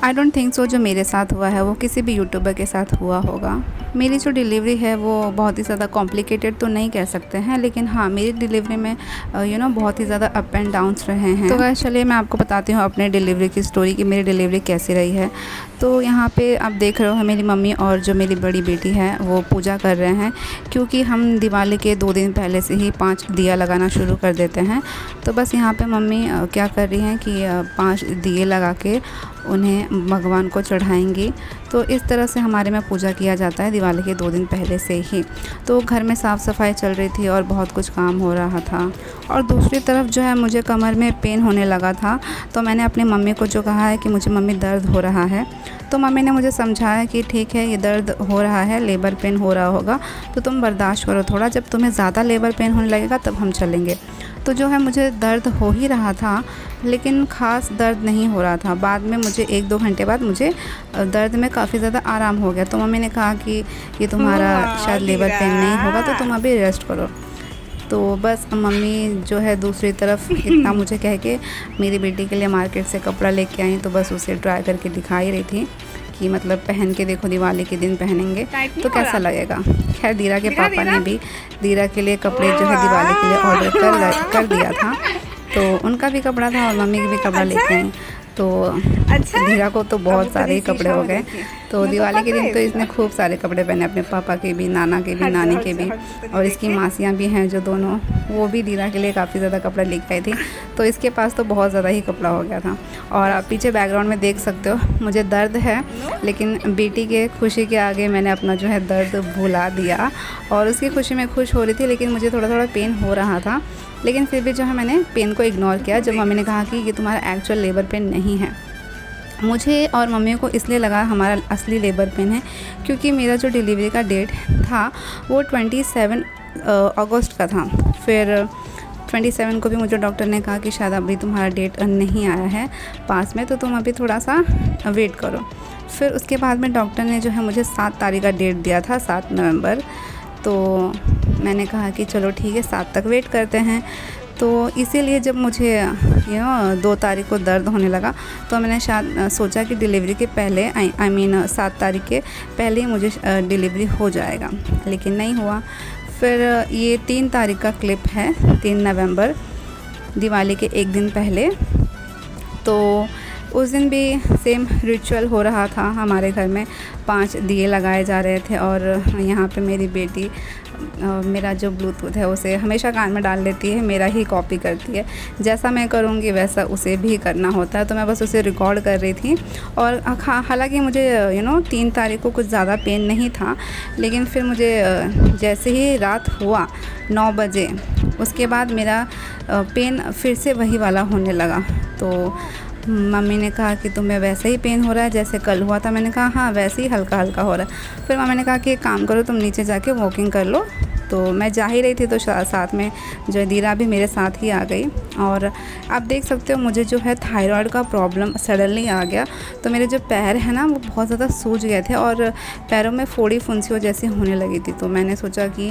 I don't think so जो मेरे साथ हुआ है वो किसी भी यूट्यूबर के साथ हुआ होगा। मेरी जो डिलीवरी है वो बहुत ही ज़्यादा कॉम्प्लिकेटेड तो नहीं कह सकते हैं, लेकिन हाँ मेरी डिलीवरी में बहुत ही ज़्यादा अप एंड डाउन्स रहे हैं। तो गाइस चलिए मैं आपको बताती हूँ अपने डिलीवरी की स्टोरी कि मेरी डिलीवरी कैसी रही है। तो यहाँ पे आप देख रहे हो मेरी मम्मी और जो मेरी बड़ी बेटी है वो पूजा कर रहे हैं, क्योंकि हम दिवाली के 2 दिन पहले से ही 5 दिया लगाना शुरू कर देते हैं। तो बस यहाँ पे मम्मी क्या कर रही हैं कि 5 दिए लगा के उन्हें भगवान को चढ़ाएंगी। तो इस तरह से हमारे में पूजा किया जाता है दिवाली के 2 दिन पहले से ही। तो घर में साफ़ सफाई चल रही थी और बहुत कुछ काम हो रहा था, और दूसरी तरफ जो है मुझे कमर में पेन होने लगा था। तो मैंने अपनी मम्मी को जो कहा है कि मुझे मम्मी दर्द हो रहा है, तो मम्मी ने मुझे समझाया कि ठीक है ये दर्द हो रहा है, लेबर पेन हो रहा होगा, तो तुम बर्दाश्त करो थोड़ा, जब तुम्हें ज़्यादा लेबर पेन होने लगेगा तब हम चलेंगे। तो जो है मुझे दर्द हो ही रहा था, लेकिन ख़ास दर्द नहीं हो रहा था। बाद में मुझे 1-2 घंटे बाद मुझे दर्द में काफ़ी ज़्यादा आराम हो गया। तो मम्मी ने कहा कि ये तुम्हारा शायद लेबर पेन नहीं होगा, तो तुम अभी रेस्ट करो। तो बस मम्मी जो है दूसरी तरफ इतना मुझे कह के मेरी बेटी के लिए मार्केट से कपड़ा लेके आई। तो बस उसे ट्राई करके दिखा ही रही थी कि मतलब पहन के देखो, दिवाली के दिन पहनेंगे तो कैसा लगेगा। खैर दीरा के पापा ने भी दीरा के लिए कपड़े जो है दिवाली के लिए ऑर्डर कर दिया था, तो उनका भी कपड़ा था और मम्मी के भी कपड़ा लेके आई। तो दीरा को तो बहुत सारे ही कपड़े हो गए। तो दिवाली के दिन तो इसने खूब सारे कपड़े पहने, अपने पापा के भी, नाना के भी, नानी के भी, और इसकी मासियाँ भी हैं जो दोनों, वो भी दीरा के लिए काफ़ी ज़्यादा कपड़ा लेके आई थी। तो इसके पास तो बहुत ज़्यादा ही कपड़ा हो गया था। और आप पीछे बैकग्राउंड में देख सकते हो मुझे दर्द है, लेकिन बेटी के खुशी के आगे मैंने अपना जो है दर्द भुला दिया, और उसकी खुशी में खुश हो रही थी, लेकिन मुझे थोड़ा थोड़ा पेन हो रहा था। लेकिन फिर भी जो है मैंने पेन को इग्नोर किया जब मम्मी ने कहा कि ये तुम्हारा एक्चुअल लेबर पेन नहीं है। मुझे और मम्मी को इसलिए लगा हमारा असली लेबर पेन है, क्योंकि मेरा जो डिलीवरी का डेट था वो 27 अगस्त का था। फिर 27 को भी मुझे डॉक्टर ने कहा कि शायद अभी तुम्हारा डेट नहीं आया है पास में, तो तुम अभी थोड़ा सा वेट करो। फिर उसके बाद में डॉक्टर ने जो है मुझे 7 तारीख का डेट दिया था, 7 नवंबर। तो मैंने कहा कि चलो ठीक है 7 तक वेट करते हैं। तो इसीलिए जब मुझे 2 तारीख को दर्द होने लगा, तो मैंने शायद सोचा कि डिलीवरी के पहले आई मीन 7 तारीख के पहले ही मुझे डिलीवरी हो जाएगा, लेकिन नहीं हुआ। फिर ये 3 तारीख का क्लिप है, 3 नवंबर, दिवाली के 1 दिन पहले। तो उस दिन भी सेम रिचुअल हो रहा था हमारे घर में, 5 दिए लगाए जा रहे थे। और यहाँ पे मेरी बेटी मेरा जो ब्लूटूथ है उसे हमेशा कान में डाल लेती है, मेरा ही कॉपी करती है। जैसा मैं करूँगी वैसा उसे भी करना होता है। तो मैं बस उसे रिकॉर्ड कर रही थी। और हालांकि मुझे 3 तारीख को कुछ ज़्यादा पेन नहीं था, लेकिन फिर मुझे जैसे ही रात हुआ 9 बजे, उसके बाद मेरा पेन फिर से वही वाला होने लगा। तो मम्मी ने कहा कि तुम्हें वैसे ही पेन हो रहा है जैसे कल हुआ था। मैंने कहा हाँ वैसे ही हल्का हल्का हो रहा है। फिर मम्मी ने कहा कि एक काम करो, तुम नीचे जाके वॉकिंग कर लो। तो मैं जा ही रही थी, तो साथ में जो दीरा भी मेरे साथ ही आ गई। और आप देख सकते हो मुझे जो है थायराइड का प्रॉब्लम सडनली आ गया। तो मेरे जो पैर हैं ना वो बहुत ज़्यादा सूज गए थे और पैरों में फोड़ी फुंसियों जैसी होने लगी थी। तो मैंने सोचा कि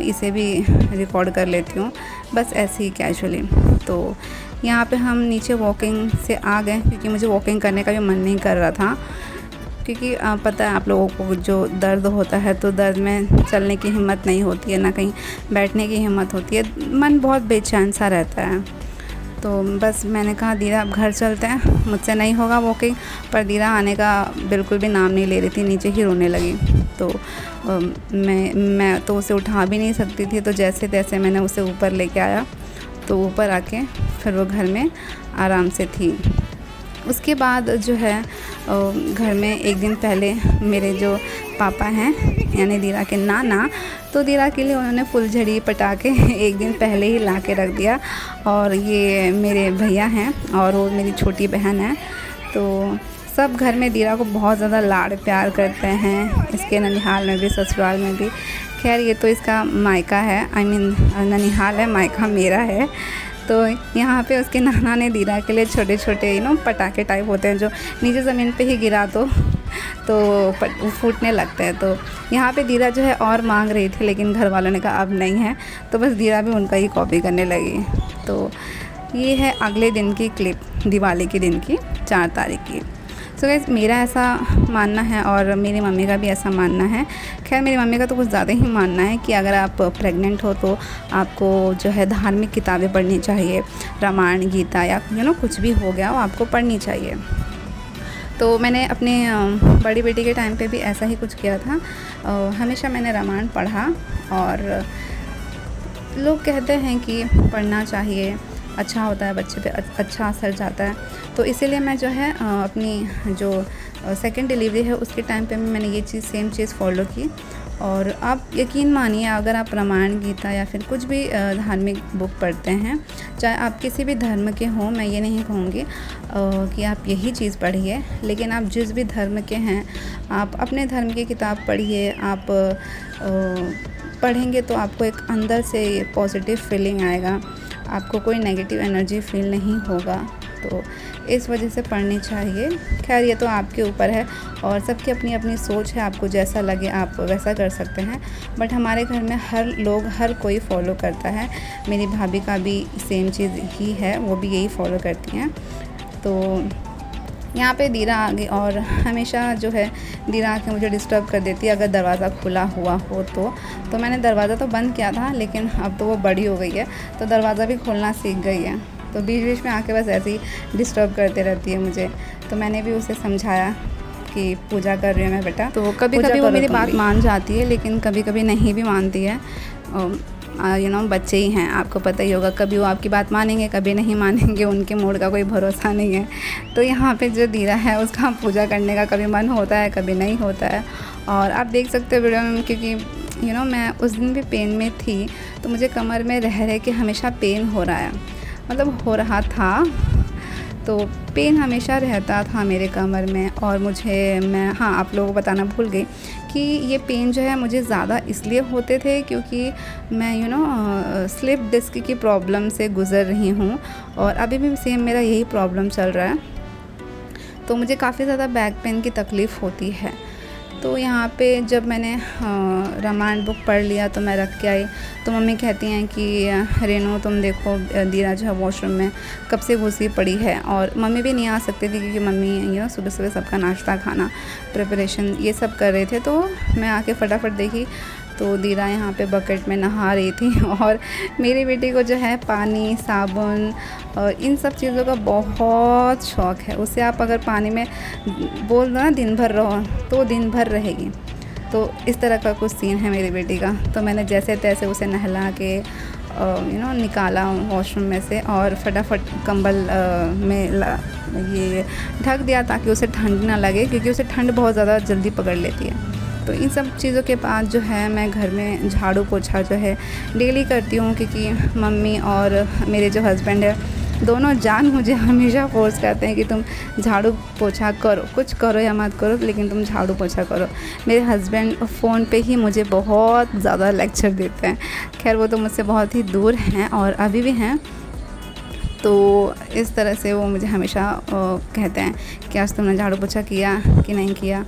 इसे भी रिकॉर्ड कर लेती हूँ, बस ऐसे ही कैजुअली। तो यहाँ पे हम नीचे वॉकिंग से आ गए, क्योंकि मुझे वॉकिंग करने का भी मन नहीं कर रहा था। क्योंकि पता है आप लोगों को जो दर्द होता है तो दर्द में चलने की हिम्मत नहीं होती है, ना कहीं बैठने की हिम्मत होती है, मन बहुत बेचैन सा रहता है। तो बस मैंने कहा दीरा अब घर चलते हैं, मुझसे नहीं होगा वॉकिंग। पर दीरा आने का बिल्कुल भी नाम नहीं ले रही थी, नीचे ही रोने लगी। तो मैं तो उसे उठा भी नहीं सकती थी, तो जैसे तैसे मैंने उसे ऊपर लेके आया। तो ऊपर आके फिर वो घर में आराम से थी। उसके बाद जो है घर में 1 दिन पहले मेरे जो पापा हैं यानी दीरा के नाना, तो दीरा के लिए उन्होंने फुलझड़ी पटाखे 1 दिन पहले ही ला के रख दिया। और ये मेरे भैया हैं और वो मेरी छोटी बहन है। तो सब घर में दीरा को बहुत ज़्यादा लाड़ प्यार करते हैं, इसके ननिहाल में भी ससुराल में भी। खैर ये तो इसका मायका है, आई मीन ननिहाल है, मायका मेरा है। तो यहाँ पे उसके नाना ने दीरा के लिए छोटे छोटे पटाखे टाइप होते हैं जो नीचे ज़मीन पे ही गिरा तो फूटने लगते हैं। तो यहाँ पे दीरा जो है और मांग रही थी, लेकिन घर वालों ने कहा अब नहीं है, तो बस दीरा भी उनका ही कॉपी करने लगी। तो ये है अगले दिन की क्लिप, दिवाली के दिन की, 4 तारीख की। सो गाइस मेरा ऐसा मानना है और मेरी मम्मी का भी ऐसा मानना है। खैर मेरी मम्मी का तो कुछ ज़्यादा ही मानना है कि अगर आप प्रेग्नेंट हो तो आपको जो है धार्मिक किताबें पढ़नी चाहिए, रामायण, गीता या कुछ भी हो गया वो आपको पढ़नी चाहिए। तो मैंने अपने बड़ी बेटी के टाइम पे भी ऐसा ही कुछ किया था। हमेशा मैंने रामायण पढ़ा और लोग कहते हैं कि पढ़ना चाहिए, अच्छा होता है, बच्चे पे अच्छा असर जाता है। तो इसीलिए मैं जो है अपनी जो सेकंड डिलीवरी है उसके टाइम पे मैंने ये चीज़ सेम चीज़ फॉलो की। और आप यकीन मानिए अगर आप रामायण, गीता या फिर कुछ भी धार्मिक बुक पढ़ते हैं, चाहे आप किसी भी धर्म के हों, मैं ये नहीं कहूँगी कि आप यही चीज़ पढ़िए, लेकिन आप जिस भी धर्म के हैं आप अपने धर्म की किताब पढ़िए। आप पढ़ेंगे तो आपको एक अंदर से पॉजिटिव फीलिंग आएगा, आपको कोई नेगेटिव एनर्जी फील नहीं होगा। तो इस वजह से पढ़नी चाहिए। खैर ये तो आपके ऊपर है और सबकी अपनी अपनी सोच है, आपको जैसा लगे आप वैसा कर सकते हैं। बट हमारे घर में हर कोई फॉलो करता है। मेरी भाभी का भी सेम चीज़ ही है, वो भी यही फॉलो करती हैं। तो यहाँ पे दीरा आ गई और हमेशा जो है दीरा आके मुझे डिस्टर्ब कर देती है अगर दरवाज़ा खुला हुआ हो तो मैंने दरवाज़ा तो बंद किया था, लेकिन अब तो वो बड़ी हो गई है तो दरवाज़ा भी खोलना सीख गई है। तो बीच बीच में आके बस ऐसे ही डिस्टर्ब करते रहती है मुझे। तो मैंने भी उसे समझाया कि पूजा कर रही हूँ मैं बेटा। तो कभी कभी वो मेरी बात मान जाती है, लेकिन कभी कभी नहीं भी मानती है। बच्चे ही हैं, आपको पता ही होगा, कभी वो आपकी बात मानेंगे, कभी नहीं मानेंगे, उनके मूड का कोई भरोसा नहीं है। तो यहाँ पे जो दीरा है उसका पूजा करने का कभी मन होता है, कभी नहीं होता है। और आप देख सकते हो वीडियो में, क्योंकि मैं उस दिन भी पेन में थी, तो मुझे कमर में रह के हमेशा पेन हो रहा है, मतलब हो रहा था। तो पेन हमेशा रहता था मेरे कमर में। और मैं आप लोगों को बताना भूल गई कि ये पेन जो है मुझे ज़्यादा इसलिए होते थे क्योंकि मैं स्लिप डिस्क की प्रॉब्लम से गुज़र रही हूँ और अभी भी सेम मेरा यही प्रॉब्लम चल रहा है। तो मुझे काफ़ी ज़्यादा बैक पेन की तकलीफ़ होती है। तो यहाँ पे जब मैंने रामायण बुक पढ़ लिया तो मैं रख के आई, तो मम्मी कहती हैं कि रेनू तुम देखो दीरा जो है वॉशरूम में कब से घुसी पड़ी है। और मम्मी भी नहीं आ सकती थी क्योंकि मम्मी सुबह सुबह सबका नाश्ता, खाना, प्रिपरेशन ये सब कर रहे थे। तो मैं आके फटाफट देखी तो दीरा यहाँ पे बकेट में नहा रही थी। और मेरी बेटी को जो है पानी, साबुन और इन सब चीज़ों का बहुत शौक़ है। उसे आप अगर पानी में बोल दो ना दिन भर रहो तो दिन भर रहेगी। तो इस तरह का कुछ सीन है मेरी बेटी का। तो मैंने जैसे तैसे उसे नहला के निकाला वॉशरूम में से और फटाफट कंबल में ये ढक दिया ताकि उसे ठंड ना लगे, क्योंकि उसे ठंड बहुत ज़्यादा जल्दी पकड़ लेती है। तो इन सब चीज़ों के बाद जो है मैं घर में झाड़ू पोछा जो है डेली करती हूँ, क्योंकि मम्मी और मेरे जो हस्बैंड है दोनों जान मुझे हमेशा फोर्स करते हैं कि तुम झाड़ू पोछा करो, कुछ करो या मत करो लेकिन तुम झाड़ू पोछा करो। मेरे हस्बैंड फ़ोन पे ही मुझे बहुत ज़्यादा लेक्चर देते हैं। खैर वो तो मुझसे बहुत ही दूर हैं और अभी भी हैं। तो इस तरह से वो मुझे हमेशा कहते हैं कि आज तुमने झाड़ू पोछा किया कि नहीं किया,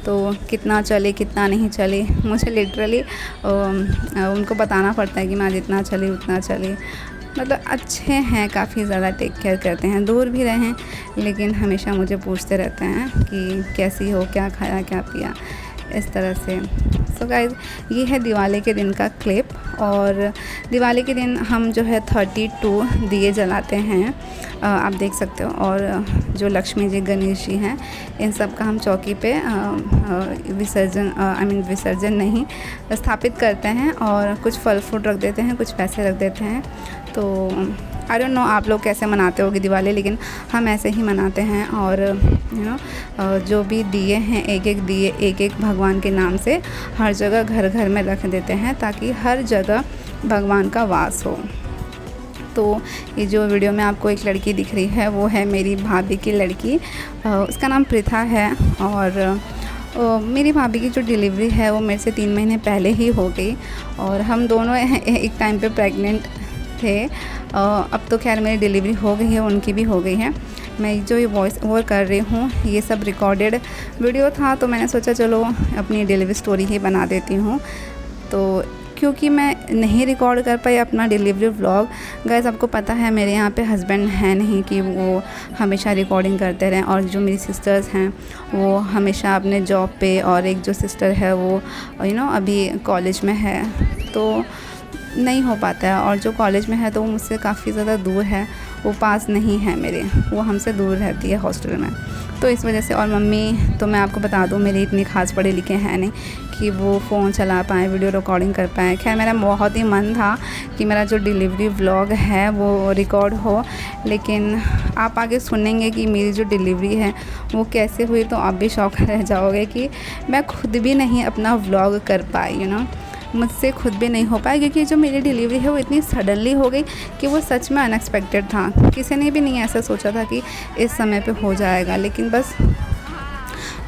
तो कितना चले कितना नहीं चले। मुझे लिटरली उनको बताना पड़ता है कि मैं जितना चली उतना चली। मतलब अच्छे हैं, काफ़ी ज़्यादा टेक केयर करते हैं, दूर भी रहें लेकिन हमेशा मुझे पूछते रहते हैं कि कैसी हो, क्या खाया, क्या पिया, इस तरह से। सो गाइस ये है दिवाली के दिन का क्लिप। और दिवाली के दिन हम जो है 32 दिए जलाते हैं, आप देख सकते हो। और जो लक्ष्मी जी, गणेश जी हैं, इन सब का हम चौकी पे विसर्जन नहीं, स्थापित करते हैं और कुछ फल फ्रूट रख देते हैं, कुछ पैसे रख देते हैं। तो आई डोंट नो आप लोग कैसे मनाते होगे दिवाली, लेकिन हम ऐसे ही मनाते हैं। और जो भी दिए हैं, एक एक भगवान के नाम से हर जगह घर घर में रख देते हैं ताकि हर जगह भगवान का वास हो। तो ये जो वीडियो में आपको एक लड़की दिख रही है वो है मेरी भाभी की लड़की, उसका नाम प्रिथा है। और मेरी भाभी की जो डिलीवरी है वो मेरे से 3 महीने पहले ही हो गई और हम दोनों एक टाइम पे प्रेग्नेंट थे। अब तो खैर मेरी डिलीवरी हो गई है, उनकी भी हो गई है। मैं जो ये वॉइस ओवर कर रही हूँ ये सब रिकॉर्डेड वीडियो था, तो मैंने सोचा चलो अपनी डिलीवरी स्टोरी ही बना देती हूँ। तो क्योंकि मैं नहीं रिकॉर्ड कर पाई अपना डिलीवरी व्लॉग। गाइस आपको पता है मेरे यहाँ पे हस्बैंड है नहीं कि वो हमेशा रिकॉर्डिंग करते रहें, और जो मेरी सिस्टर्स हैं वो हमेशा अपने जॉब पे, और एक जो सिस्टर है वो अभी कॉलेज में है, तो नहीं हो पाता है। और जो कॉलेज में है तो वो मुझसे काफ़ी ज़्यादा दूर है, वो पास नहीं है मेरे, वो हमसे दूर रहती है हॉस्टल में, तो इस वजह से। और मम्मी तो मैं आपको बता दूँ मेरी इतनी खास पढ़े लिखे हैं नहीं कि वो फ़ोन चला पाएँ, वीडियो रिकॉर्डिंग कर पाएँ। खैर मेरा बहुत ही मन था कि मेरा जो डिलीवरी व्लॉग है वो रिकॉर्ड हो, लेकिन आप आगे सुनेंगे कि मेरी जो डिलीवरी है वो कैसे हुई तो आप भी शॉक रह जाओगे कि मैं खुद भी नहीं अपना व्लॉग कर पाई। मुझसे खुद भी नहीं हो पाया, क्योंकि जो मेरी डिलीवरी है वो इतनी सडनली हो गई कि वो सच में अनएक्सपेक्टेड था। किसी ने भी नहीं ऐसा सोचा था कि इस समय पे हो जाएगा, लेकिन बस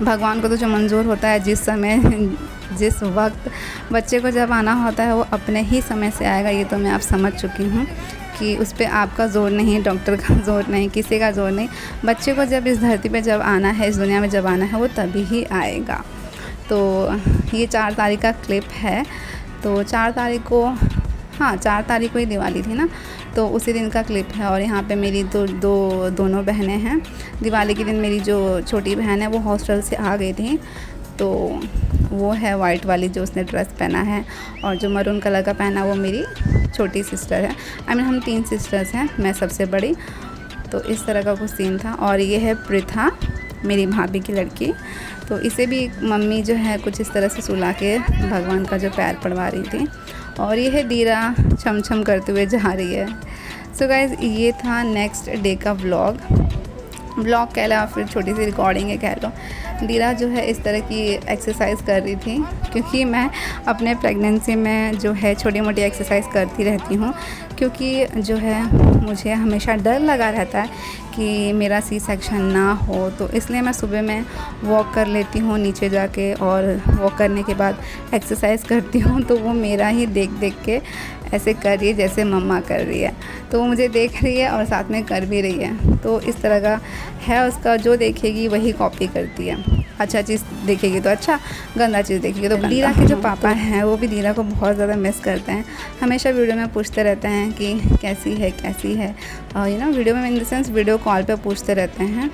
भगवान को तो जो मंजूर होता है, जिस समय जिस वक्त बच्चे को जब आना होता है वो अपने ही समय से आएगा। ये तो मैं आप समझ चुकी हूँ कि उस पर आपका ज़ोर नहीं, डॉक्टर का ज़ोर नहीं, किसी का ज़ोर नहीं। बच्चे को जब इस धरती पे जब आना है, इस दुनिया में जब आना है, वो तभी ही आएगा। तो ये 4 तारीख का क्लिप है। तो 4 तारीख को, हाँ 4 तारीख को ही दिवाली थी ना, तो उसी दिन का क्लिप है। और यहाँ पे मेरी दोनों बहनें हैं। दिवाली के दिन मेरी जो छोटी बहन है वो हॉस्टल से आ गई थी, तो वो है वाइट वाली जो उसने ड्रेस पहना है, और जो मरून कलर का पहना वो मेरी छोटी सिस्टर है। हम 3 सिस्टर्स हैं, मैं सबसे बड़ी। तो इस तरह का कुछ सीन था। और ये है पृथा, मेरी भाभी की लड़की। तो इसे भी मम्मी जो है कुछ इस तरह से सुला के भगवान का जो पैर पड़वा रही थी। और ये है दीरा छम छम करते हुए जा रही है। सो गाइज़ ये था नेक्स्ट डे का व्लॉग कह लो, फिर छोटी सी रिकॉर्डिंग है कह लो। दीरा जो है इस तरह की एक्सरसाइज कर रही थी, क्योंकि मैं अपने प्रेगनेंसी में जो है छोटी मोटी एक्सरसाइज करती रहती हूँ, क्योंकि जो है मुझे हमेशा डर लगा रहता है कि मेरा सी सेक्शन ना हो, तो इसलिए मैं सुबह में वॉक कर लेती हूँ नीचे जाके, और वॉक करने के बाद एक्सरसाइज करती हूँ। तो वो मेरा ही देख देख के ऐसे कर रही है जैसे मम्मा कर रही है, तो वो मुझे देख रही है और साथ में कर भी रही है। तो इस तरह का है उसका, जो देखेगी वही कॉपी करती है। अच्छा चीज़ देखेगी तो अच्छा, गंदा चीज़ देखेगी तो गंदा। दीरा के जो पापा हैं वो भी दीरा को बहुत ज़्यादा मिस करते हैं, हमेशा वीडियो में पूछते रहते हैं कि कैसी है, और वीडियो में in the sense video call पे पूछते रहते हैं।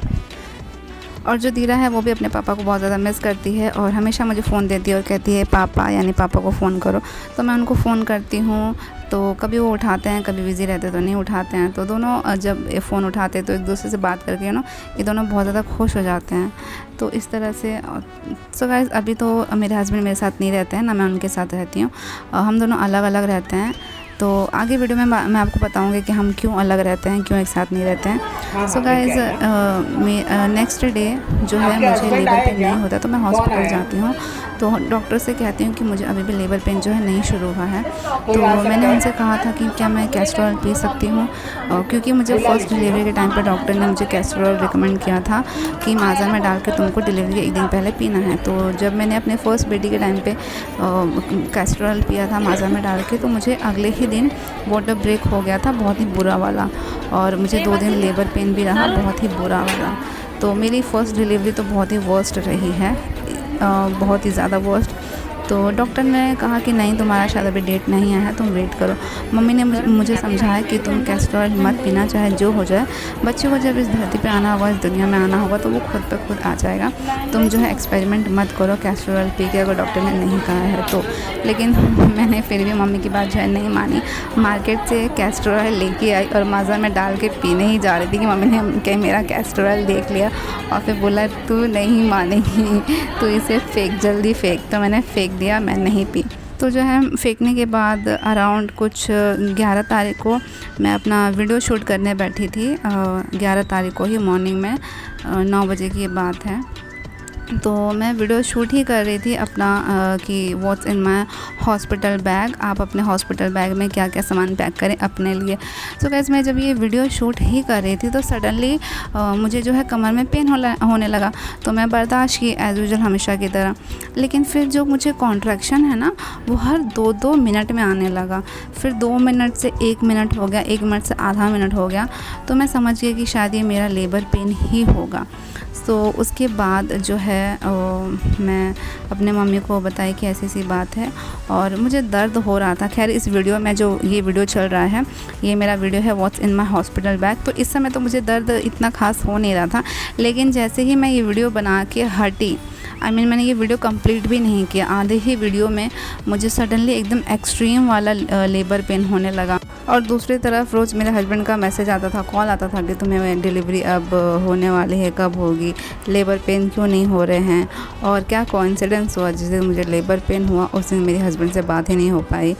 और जो दीरा है वो भी अपने पापा को बहुत ज़्यादा मिस करती है, और हमेशा मुझे फ़ोन देती है और कहती है पापा, यानी पापा को फ़ोन करो। तो मैं उनको फ़ोन करती हूँ, तो कभी वो उठाते हैं, कभी बिज़ी रहते तो नहीं उठाते हैं। तो दोनों जब फ़ोन उठाते हैं तो एक दूसरे से बात करके ये दोनों बहुत ज़्यादा खुश हो जाते हैं। तो इस तरह से। सो गाइस अभी तो मेरे हस्बैंड मेरे साथ नहीं रहते हैं ना, मैं उनके साथ रहती हूँ, हम दोनों अलग अलग रहते हैं। तो आगे वीडियो में मैं आपको बताऊंगी कि हम क्यों अलग रहते हैं, क्यों एक साथ नहीं रहते हैं। सो गाइज़ नेक्स्ट डे जो है मुझे लेबर पेन नहीं होता, तो मैं हॉस्पिटल जाती हूँ, तो डॉक्टर से कहती हूँ कि मुझे अभी भी लेबर पेन जो है नहीं शुरू हुआ है। तो मैंने उनसे कहा था कि क्या मैं कैस्ट्रॉल पी सकती हूँ, क्योंकि मुझे फ़र्स्ट डिलीवरी के टाइम पर डॉक्टर ने मुझे कैस्ट्रॉल रिकमेंड किया था कि माज़ा में डाल के तुमको डिलीवरी के 1 दिन पहले पीना है। तो जब मैंने अपने फर्स्ट बेटी के टाइम पे कैस्ट्रॉल पिया था माज़ा में डाल के, तो मुझे अगले ही दिन वाटर ब्रेक हो गया था, बहुत ही बुरा वाला, और मुझे 2 दिन लेबर पेन भी रहा, बहुत ही बुरा वाला। तो मेरी फ़र्स्ट डिलीवरी तो बहुत ही वर्स्ट रही है, बहुत ही ज़्यादा वर्स्ट। तो डॉक्टर ने कहा कि नहीं तुम्हारा शायद अभी डेट नहीं आया है, तुम वेट करो। मम्मी ने मुझे समझाया कि तुम कैस्ट्रॉल मत पीना, चाहे जो हो जाए। बच्चे को जब इस धरती पे आना होगा, इस दुनिया में आना होगा, तो वो खुद पे खुद आ जाएगा। तुम जो है एक्सपेरिमेंट मत करो कैस्ट्रॉल पी के, अगर डॉक्टर ने नहीं कहा है तो। लेकिन मैंने फिर भी मम्मी की बात जो है नहीं मानी, मार्केट से कैस्ट्रॉल लेके आई और माज़ा में डाल के पीने ही जा रही थी कि मम्मी ने कहीं मेरा कैस्ट्रॉल देख लिया और फिर बोला तू नहीं मानेगी, तो इसे फेंक, जल्दी फेंक। तो मैंने फेंक दिया, मैं नहीं पी। तो जो है फेंकने के बाद अराउंड कुछ 11 तारीख को मैं अपना वीडियो शूट करने बैठी थी। 11 तारीख को ही मॉर्निंग में 9 बजे की बात है। तो मैं वीडियो शूट ही कर रही थी अपना कि what's in my hospital bag, आप अपने हॉस्पिटल बैग में क्या क्या सामान पैक करें अपने लिए। सो गाइस मैं जब ये वीडियो शूट ही कर रही थी तो सडनली मुझे जो है कमर में पेन होने लगा। तो मैं बर्दाश्त की एज़ यूजुअल हमेशा की तरह, लेकिन फिर जो मुझे कॉन्ट्रैक्शन है ना वो हर 2-2 मिनट में आने लगा। फिर 2 मिनट से 1 मिनट हो गया, 1 मिनट से आधा मिनट हो गया। तो मैं समझ गई कि शायद ये मेरा लेबर पेन ही होगा। तो उसके बाद जो है मैं अपने मम्मी को बताई कि ऐसी सी बात है और मुझे दर्द हो रहा था। खैर इस वीडियो में जो ये वीडियो चल रहा है, ये मेरा वीडियो है what's in my hospital bag. तो इस समय तो मुझे दर्द इतना खास हो नहीं रहा था, लेकिन जैसे ही मैं ये वीडियो बना के हटी, मैंने ये वीडियो कंप्लीट भी नहीं किया, आधे ही वीडियो में मुझे सडनली एकदम एक्सट्रीम वाला लेबर पेन होने लगा। और दूसरी तरफ रोज़ मेरे हस्बैंड का मैसेज आता था, कॉल आता था कि तुम्हें डिलीवरी अब होने वाली है, कब होगी, लेबर पेन क्यों नहीं हो रहे हैं। और क्या कोइंसिडेंस हुआ, जिस दिन मुझे लेबर पेन हुआ उस दिन मेरे हस्बैंड से बात ही नहीं हो पाई।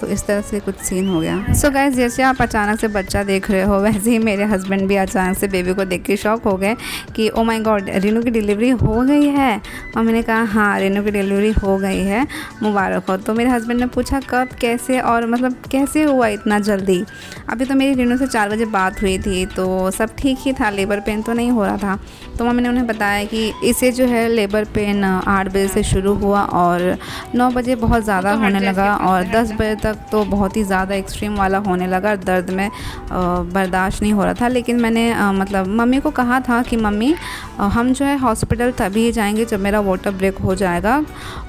तो इस तरह से कुछ सीन हो गया। सो गाइस, जैसे आप अचानक से बच्चा देख रहे हो, वैसे ही मेरे हस्बैंड भी अचानक से बेबी को देख के शॉक हो गए कि ओ माय गॉड, रीनू की डिलीवरी हो गई है। और मैंने कहा हाँ, रीनू की डिलीवरी हो गई है, मुबारक हो। तो मेरे हस्बैंड ने पूछा कब, कैसे, और मतलब कैसे हुआ इतना जल्दी। अभी तो मेरी रीनू से 4 बजे बात हुई थी, तो सब ठीक ही था, लेबर पेन तो नहीं हो रहा था। तो मम्मी ने उन्हें बताया कि इसे जो है लेबर पेन 8 बजे से शुरू हुआ और 9 बजे बहुत ज़्यादा होने लगा और 10 बजे तक तो बहुत ही ज़्यादा एक्सट्रीम वाला होने लगा। दर्द में बर्दाश्त नहीं हो रहा था। लेकिन मैंने मतलब मम्मी को कहा था कि मम्मी हम जो है हॉस्पिटल तभी जाएंगे जब मेरा वाटर ब्रेक हो जाएगा।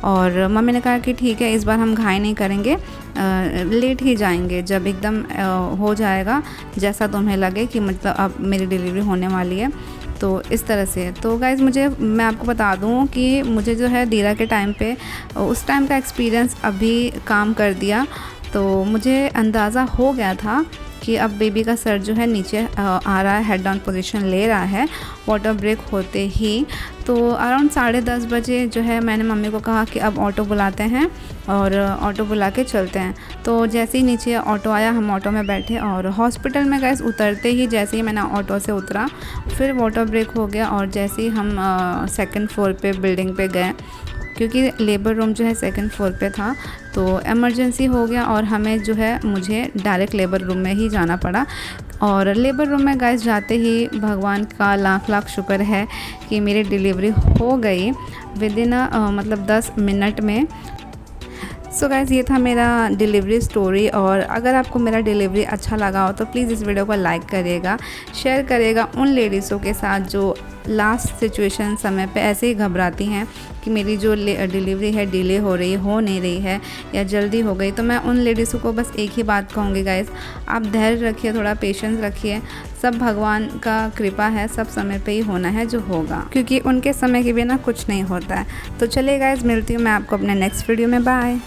और मम्मी ने कहा कि ठीक है, इस बार हम घाई नहीं करेंगे, लेट ही जाएंगे जब एकदम हो जाएगा, जैसा तुम्हें लगे कि मतलब अब मेरी डिलीवरी होने वाली है। तो इस तरह से। तो गाइज़, मैं आपको बता दूं कि मुझे जो है दीरा के टाइम पे उस टाइम का एक्सपीरियंस अभी काम कर दिया। तो मुझे अंदाज़ा हो गया था कि अब बेबी का सर जो है नीचे आ रहा है, हेड डाउन पोजीशन ले रहा है वाटर ब्रेक होते ही। तो अराउंड 10:30 बजे जो है मैंने मम्मी को कहा कि अब ऑटो बुलाते हैं और ऑटो बुला के चलते हैं। तो जैसे ही नीचे ऑटो आया, हम ऑटो में बैठे और हॉस्पिटल में गए। उतरते ही जैसे ही मैंने ऑटो से उतरा, फिर वाटर ब्रेक हो गया और जैसे ही हम 2nd फ्लोर पे बिल्डिंग पे गए, क्योंकि लेबर रूम जो है 2nd फ्लोर पे था, तो इमरजेंसी हो गया और हमें जो है मुझे डायरेक्ट लेबर रूम में ही जाना पड़ा। और लेबर रूम में गाइस जाते ही भगवान का लाख लाख शुक्र है कि मेरी डिलीवरी हो गई विदिन मतलब 10 मिनट में। सो गाइस, ये था मेरा डिलीवरी स्टोरी। और अगर आपको मेरा डिलीवरी अच्छा लगा हो तो प्लीज़ इस वीडियो को लाइक करिएगा, शेयर करिएगा उन लेडीज़ों के साथ जो लास्ट सिचुएशन समय पे ऐसे ही घबराती हैं कि मेरी जो डिलीवरी है डिले हो रही है, हो नहीं रही है या जल्दी हो गई। तो मैं उन लेडीज़ों को बस एक ही बात कहूँगी गाइस, आप धैर्य रखिए, थोड़ा पेशेंस रखिए। सब भगवान का कृपा है, सब समय पे ही होना है जो होगा, क्योंकि उनके समय के बिना कुछ नहीं होता है। तो चलिए गाइस, मिलती हूँ मैं आपको अपने नेक्स्ट वीडियो में। बाय।